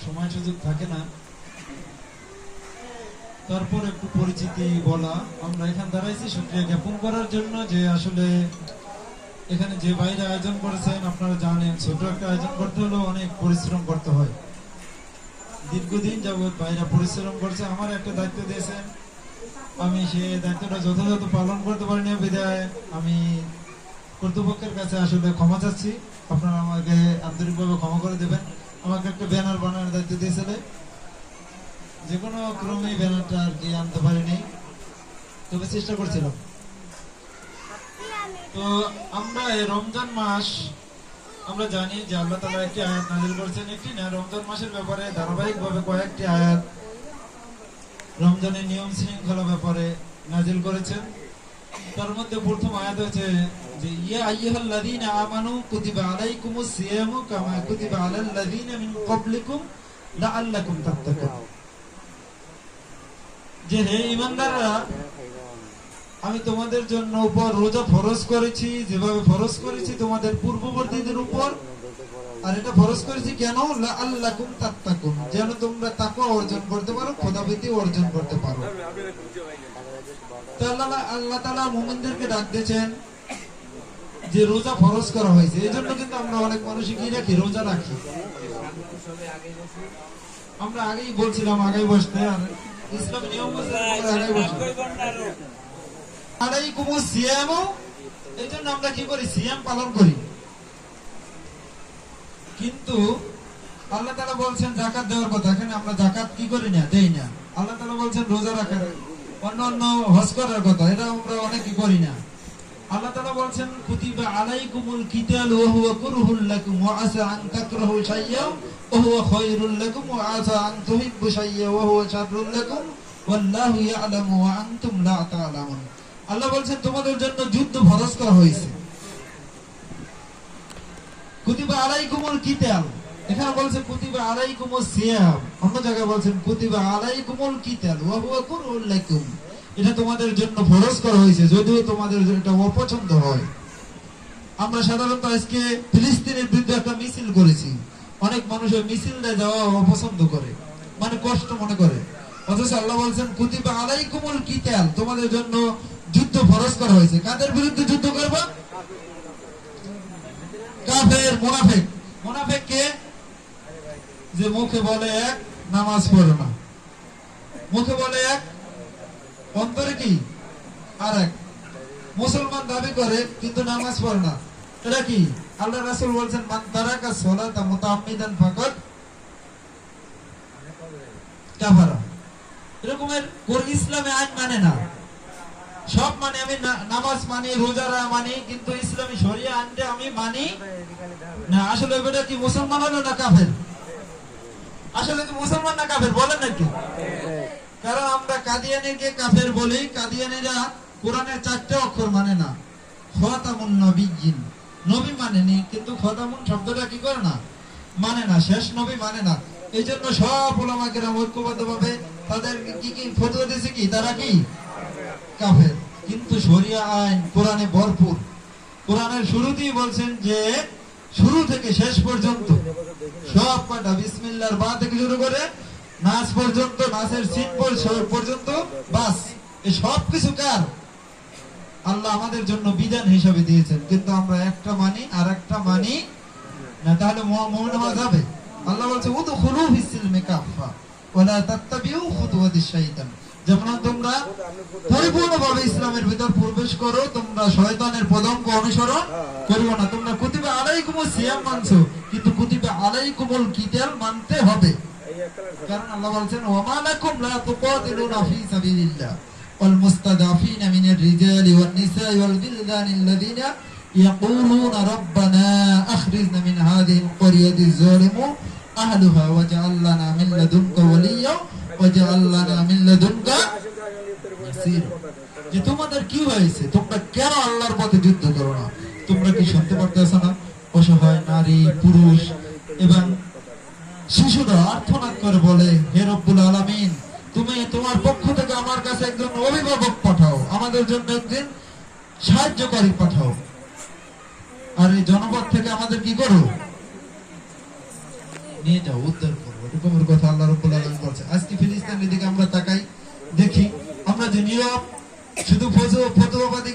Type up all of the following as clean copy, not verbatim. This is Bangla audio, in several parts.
সময় সুযোগ থাকে না, তারপর একটু পরিচিতি বলা। আমরা এখানে দাঁড়াইছি শুকরিয়া জ্ঞাপন করার জন্য যে আসলে এখানে যে বাইরে আয়োজন করেছেন, আপনারা জানেন ছোট একটা আয়োজন করতে হলেও অনেক পরিশ্রম করতে হয়। দীর্ঘদিন যাবৎ বাইরে পরিশ্রম করছে, আমার একটা দায়িত্ব দিয়েছেন, আমি সে দায়িত্বটা যথাযথ পালন করতে পারিনি বিধায় আমি কর্তৃপক্ষের কাছে আসলে ক্ষমা চাচ্ছি। আপনারা আমাকে আন্তরিকভাবে ক্ষমা করে দেবেন। আমাকে একটা ব্যানার বানানোর দায়িত্ব দিয়েছিল, যে কোনো ক্রমে ব্যানারটা আর কি আনতে পারিনি, তবে চেষ্টা করছিলাম। তো আমরা এই রমজান মাস, আমরা জানি যে আল্লাহ তাআলা একটি আয়াত নাযিল করেছেন, একটি না, রমজান মাসের ব্যাপারে ধারাবাহিকভাবে কয়েকটি আয়াত রমজানের নিয়ম শৃঙ্খলা ব্যাপারে নাযিল করেছেন। তার মধ্যে প্রথম আয়াত হচ্ছে যে ইয়া আইয়ুহাল্লাযীনা আমানু কুতিবা আলাইকুমুস সিয়ামু কামা কুতিবা আলাল্লাযীনা মিন ক্বাবলিকুম লাআল্লাকুম তাত্তাকুন। যে হে ঈমানদাররা, আমি তোমাদের জন্য উপর রোজা ফরজ করেছি যেভাবে ফরজ করেছি তোমাদের পূর্ববর্তীদের উপর। আর এটা ফরজ করেছি কেন? লাআল্লাকুম তাত্তাকুন, যেন তোমরা তাকওয়া অর্জন করতে পারো, খোদাভীতি অর্জন করতে পারো। আল্লাহ তাআলা মুমিনদেরকে ডাক দিয়েছেন যে রোজা ফরজ করা হয়েছে। এজন্য কিন্তু আমরা অনেক মানুষই কি রাখি, রোজা রাখি। আমরা আগেই বলছিলাম আগেই বসতে, আর ইসলামের নিয়ম আগেই বসতে আলাইকুমুস সিয়াম, এইজন্য আমরা কি করি, সিয়াম পালন করি। কিন্তু আল্লাহ তাআলা বলছেন যাকাত দেওয়ার কথা, এখানে আমরা যাকাত কি করি না, দেই না। আল্লাহ তাআলা বলছেন রোজা রাখার, অন্যান্য হজ করার কথা, এটা আমরা অনেকে করি না। আল্লাহ তাআলা বলছেন কুতিবা আলাইকুমুল কিতাল ওয়া হুয়া কুরহুল লাকুম ওয়া আসা আন তাকরাহু শাইয়্যান ওয়া হুয়া খায়রুল লাকুম ওয়া আসা আন তুহিব্বু শাইয়্যান ওয়া হুয়া শাররুল লাকুম ওয়াল্লাহু ইয়ালামু ওয়া আনতুম লা তা'লামুন। আল্লাহ বলছেন তোমাদের জন্য যুদ্ধ ফরজ করা হয়েছে। কুতিবা আলাইকুমুল কিতাল, এখানে বলছে কুতিবা আলাইকুমুস সিয়াম, অন্য জায়গায় বলছেন কুতিবা আলাইকুমুল কিতাল ওয়া হুয়া কুরহুল লাকুম, এটা তোমাদের জন্য ফরজ করা হয়েছে, যদিও তোমাদের এটা অপছন্দ হয়। আমরা সাধারণত আজকে ফিলিস্তিনের বিরুদ্ধে একটা মিছিল করেছি, অনেক মানুষ ওই মিছিলটা যাওয়া অপছন্দ করে, মানে কষ্ট মনে করে। অথচ আল্লাহ বলছেন কুতিবা আলাইকুমুল কিতাল, তোমাদের জন্য যুদ্ধ ফরজ করা হয়েছে। কাদের বিরুদ্ধে যুদ্ধ করবা? কাফের, মুনাফিক। মুনাফিক কে? যে মুখে বলে এক, নামাজ পড়ে না। মুখে বলে এক, অন্তরে কি আরেক। মুসলমান দাবি করে কিন্তু নামাজ পড়ে না, এটা কি? আল্লাহ রাসূল বলছেন মান তারাকা সালাতা মুতাআম্মিদান ফাকাদ কাফারা। এরকমের কোন ইসলামে আইন মানে না, সব মানে, আমি নামাজ মানি, রোজারা মানি, কিন্তু ইসলামী শরিয়া আইনটা আমি মানি না। আসলে এটা কি মুসলমান হলো না কাফের? আসলে কি মুসলমান না কাফের? বলেন নাকি? কারণ আমরা কাদিয়ানীকে কাফের বলি। কাদিয়ানীরা কোরআনের 4টে অক্ষর মানে না। খাতামুন নবিয়্যিন, নবী মানেনি, কিন্তু খাতামুন শব্দটা কি করে না, মানে না, শেষ নবী মানে না। এইজন্য সব উলামা কেরাম ঐক্যবদ্ধভাবে তাদের কি কি ফতোয়া দিয়েছে, কি তারা কি কাফের। কিন্তু শরিয়া আইন কোরআনে ভরপুর। কোরআনের শুরুতেই বলছেন যে শুরু থেকে শেষ পর্যন্ত সব কটা, বিসমিল্লাহর বা থেকে শুরু করে নাচ পর্যন্ত, নাচের সিন পর্যন্ত, বাস এই সব কিছু কার? আল্লাহ আমাদের জন্য বিধান হিসাবে দিয়েছেন, কিন্তু আমরা একটা মানি আর একটা মানি না, তাহলে মুমিন হওয়া যাবে? আল্লাহ বলছে উদখুলু ফিস-সিলমি কাফা ওয়া লা তাত্তাবিউ খুতুওয়াতিশ শাইতান, যেমন তোমরা পরিপূর্ণভাবে ইসলামের ভিতর প্রবেশ করো, তোমরা শয়তানের পদঙ্ক অনুসরণ করিও না। তোমরা কুতিবা আলাইকুমুস সিয়াম মানছো, কিন্তু কুতিবা আলাইকুমুল কিতাল মানতে হবে। কারণ আল্লাহ বলছেন ওয়া মা লাকুম লা তুকাতিলুনা ফি সাবিলিল্লাহ ওয়াল মুস্তাদাফিনা মিনার রিজালি ওয়ান নিসাই ওয়াল বিলদানি আল্লাযিনা ইয়াকুলুনা রাব্বানা আখরিজনা মিন হাযিহিল ক্বরিয়াতি যালিমু আহলুহা ওয়াজআল লানা মিন লাদুনকা ওয়ালিয়্যা ওয়াজআল লানা মিন লাদুনকা নাসীরা। যে তোমাদের কি হয়েছে, তোমরা কেন আল্লাহর পথে যুদ্ধ করো না? তোমরা কি শুনতে পারতেছ না? অসহায় নারী, পুরুষ এবং শিশুরা আর্তনাদ করে বলে, হে রব্বুল আলামিন, তুমি তোমার পক্ষ থেকে আমার কাছে একজন অভিভাবক পাঠাও, আমাদের জন্য একদিন সাহায্যকারী পাঠাও। আর এই জনপদ থেকে আমাদের কি করো, নিয়ে যাও, উদ্ধার করো। এরকমের ফতোয়াবাদী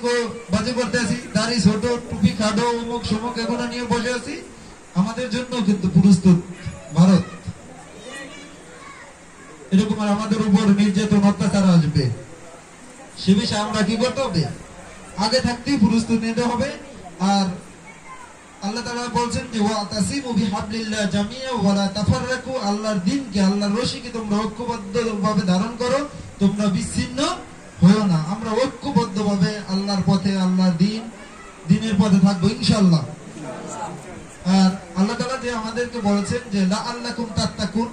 বাজি করতে আছি, দাড়ি ছোট, টুপি খাটো, অমুক সমুক এগুলো নিয়ে বসে আছি, আমাদের জন্য কিন্তু প্রস্তুত ভারত। এরকম আমাদের উপর নির্যাতন অত্যাচার আসবে, সে বিষয়ে আমরা কি করতে হবে? আগে থাকতেই প্রস্তুত নিতে হবে। আর আল্লাহ তাআলা বলছেন যে ওয়াতাসিমু বিহাবলিল্লাহ জামিআ ওয়া লা তাফাররাকু, আল্লাহর দ্বীনকে, আল্লাহর রশিকে তোমরা ঐক্যবদ্ধভাবে ধারণ করো, তোমরা বিচ্ছিন্ন হয়ো না। আমরা ঐক্যবদ্ধভাবে আল্লাহর পথে, আল্লাহর দ্বীনের পথে থাকবো ইনশাআল্লাহ। আর আল্লাহ তাআলা যে আমাদেরকে বলেছেন যে লাআল্লাকুম তাত্তাকুন,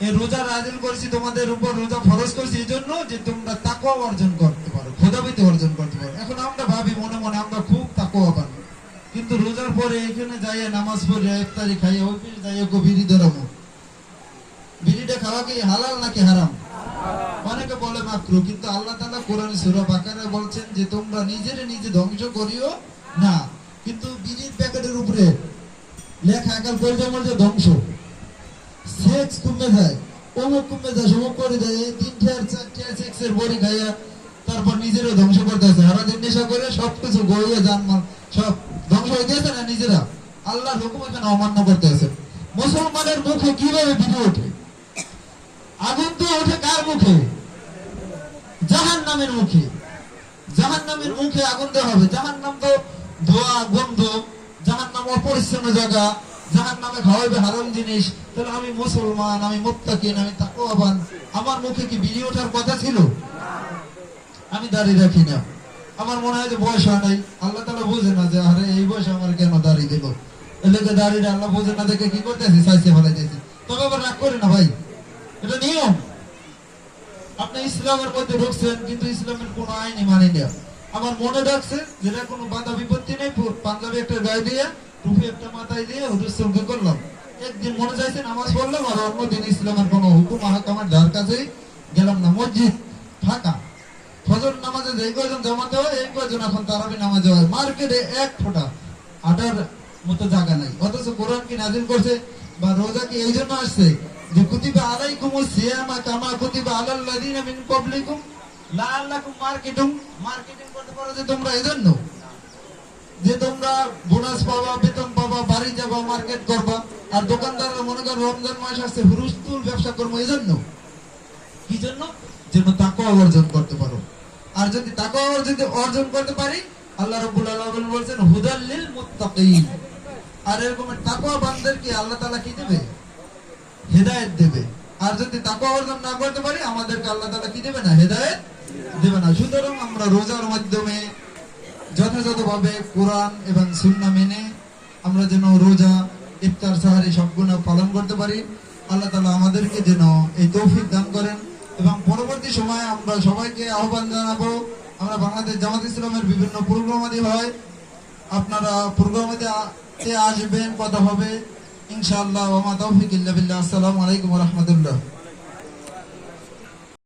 এই রোজা নাযিল করেছি তোমাদের উপর, রোজা ফরজ করেছি এই জন্য যে তোমরা তাকওয়া অর্জন করতে পারো, খোদাভীতি অর্জন করতে পারো। এখন আমরা ভাবি মনে মনে আমরা খুব তাকওয়াবান, কিন্তু রোজার পরে এখানে যাইয়া নামাজ পড়ে ইফতারি খাইয়া অফিস যাইয়া বিড়ি ধরাবো। বিড়িটা খাওয়া কি হালাল নাকি হারাম? অনেকে বলে মাকরু, কিন্তু আল্লাহ তাআলা কোরআন সূরা বাকারায় বলছেন যে তোমরা নিজে ধ্বংস করিও না। কিন্তু বিড়ির প্যাকেটের উপরে লেখা একাল করতে মধ্যে ধ্বংস, সেক্স কমে যায়, অমুক কমে যায়, সমুক করে যায়, এই 3-4 সেক্সের বড়ি খাইয়া তারপর নিজেরও ধ্বংস করতেছে। সারাদিন নেশা করে সবকিছু গড়িয়ে জানমাল সব ধ্বংস হইতেছে না নিজেরা। আল্লাহর হুকুম এখানে অমান্য করতেছে। মুসলমানের মুখে কিভাবে বিধি ওঠে? আগুন তো ওঠে কার মুখে? জাহান্নামের মুখে। জাহান্নামের মুখে আগুন দেওয়া হবে। জাহান্নাম তো ধোয়া, গন্ধ, জাহান্নাম অপরিচ্ছন্ন জায়গা, জাহান্নামে খাওয়াবে হারাম জিনিস। তাহলে আমি মুসলমান, আমি মুত্তাকিন, আমি তাকওয়াবান, আমার মুখে কি বিড়ি ওঠার কথা ছিল? আমি দাঁড়িয়ে রাখি না, আমার মনে হয় যে বয়স হয় নাই। আল্লাহ তাআলা বুঝে না যে আরে এই বয়সে আমার কেন দাঁড়িয়ে দিল, এদিকে দাঁড়িয়ে আল্লাহ বুঝে না দেখে কি করতেছি, চাইছে ফেলাইতেছি। তবে আবার রাগ করি না ভাই, এটা নিয়ম। আপনি ইসলামের মধ্যে ঢুকছেন কিন্তু ইসলামের কোন আইনই মানি না। আমার মনে ডাকছে যেটা কোনো বাধা বিপত্তি নেই, পাঞ্জাবি একটা গায়ে দিয়ে, টুপি একটা মাথায় দিয়ে হুজুর সঙ্গে করলাম। একদিন মনে চাইছে নামাজ পড়লাম, আর অন্যদিন ইসলামের কোনো হুকুম আহকামের ধার কাছেই গেলাম না। মসজিদ ফাঁকা, ফজর নামাজে যে কয়জন জামাতে হয় এই কয়জন এখন তারাবি নামাজে হয়। মার্কেটে এক ফোঁটা আটার মতো জায়গা নাই। অথচ কোরআন কি নাযিল করছে বা রোজা কি এই জন্য আসছে যে কুতিবা আলাইকুমুস সিয়ামা কামা কুতিবা আলাল লাযিনা মিন ক্বাবলিকুম লাআল্লাকুম মার্কেটিং করতে পারো, যে তোমরা এজন্য যে তোমরা বোনাস পাবা, বেতন পাবা, বাড়ি যাবা, মার্কেট করবা। আর দোকানদাররা মনে করো রমজান মাস আসছে হুরুস্তুল ব্যবসা করবো, এজন্য কি জন্য? যেন তাকওয়া অর্জন করতে পারো। আর যদি তাকওয়া যদি অর্জন করতে পারি, আল্লাহ রাব্বুল আলামিন বলেন হুদাল লিল মুত্তাকিন। আর এরকম তাকওয়া বান্দাদেরকে আল্লাহ তাআলা কি দেবে? হেদায়েত দেবে। আর যদি তাকওয়া অর্জন না করতে পারি, আমাদেরকে আল্লাহ তাআলা কি দেবে না? হেদায়েত দেবে না। সুতরাং আমরা রোজার মাধ্যমে যথাযথভাবে কোরআন এবং সুন্নাহ মেনে আমরা যেন রোজা, ইফতার, সাহারি সবগুলো পালন করতে পারি। আল্লাহ তাআলা আমাদেরকে যেন এই তৌফিক দান করেন। এবং পরবর্তী সময়ে আমরা সবাইকে আহ্বান জানাবো, আমরা বাংলাদেশ জামাত ইসলামের বিভিন্ন প্রোগ্রামাদি হয়, আপনারা প্রোগ্রামাদি আসবেন, কথা হবে ইনশাআল্লাহ। ওয়া মা তাওফিক ইল্লা বিল্লাহ। আসসালামু আলাইকুম ওয়া রাহমাতুল্লাহ।